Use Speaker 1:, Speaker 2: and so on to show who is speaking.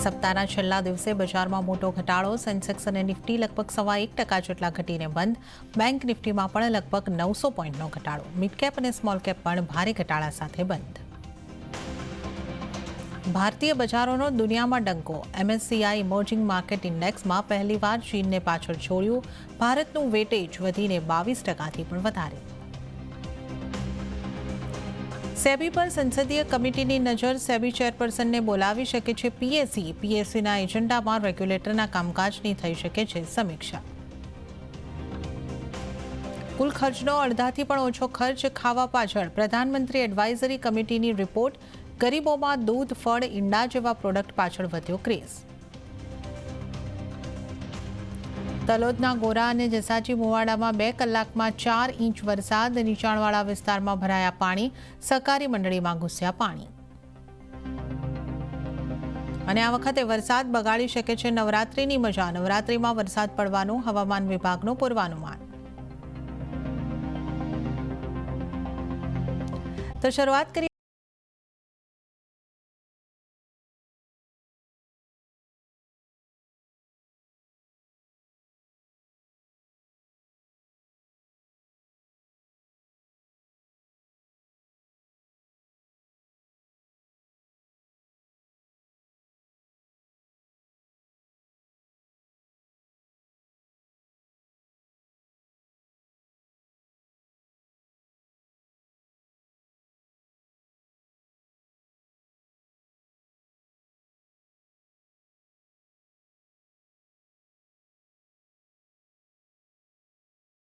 Speaker 1: સપ્તાહના છેલ્લા દિવસે બજારમાં મોટો ઘટાડો. સેન્સેક્સ અને નિફ્ટી લગભગ 1.25% જેટલા ઘટીને બંધ. બેંક નિફ્ટીમાં પણ લગભગ 900 પોઈન્ટનો ઘટાડો. મિડ કેપ અને સ્મોલ કેપ પણ ભારે ઘટાડા સાથે બંધ. ભારતીય બજારોનો દુનિયામાં ડંકો. MSCI ઇમર્જિંગ માર્કેટ ઇન્ડેક્સમાં પહેલીવાર ચીનને પાછળ છોડ્યું. ભારતનું વેટેજ વધીને 22%થી પણ વધારે. સેબી પર સંસદીય કમિટીની નજર. સેબી ચેરપર્સનને બોલાવી શકે છે PSE. PSEના એજન્ડામાં રેગ્યુલેટરના કામકાજની થઈ શકે છે સમીક્ષા. કુલ ખર્ચનો અડધાથી પણ ઓછો ખર્ચ ખાવા પાછળ. પ્રધાનમંત્રી એડવાઇઝરી કમિટીની રિપોર્ટ. ગરીબોમાં દૂધ, ફળ, ઈંડા જેવા પ્રોડક્ટ પાછળ વધ્યો ક્રેઝ. તલોદના ગોરા અને જસાજી મુવાડામાં 2 કલાકમાં 4 ઇંચ વરસાદ. નીચાણવાળા વિસ્તારમાં ભરાયા પાણી. સહકારી મંડળીમાં ઘૂસ્યા પાણી. અને આ વખતે વરસાદ બગાડી શકે છે નવરાત્રિની મજા. નવરાત્રિમાં વરસાદ પડવાનું હવામાન વિભાગનું પૂર્વાનુમાન. તો શરૂઆત કરીએ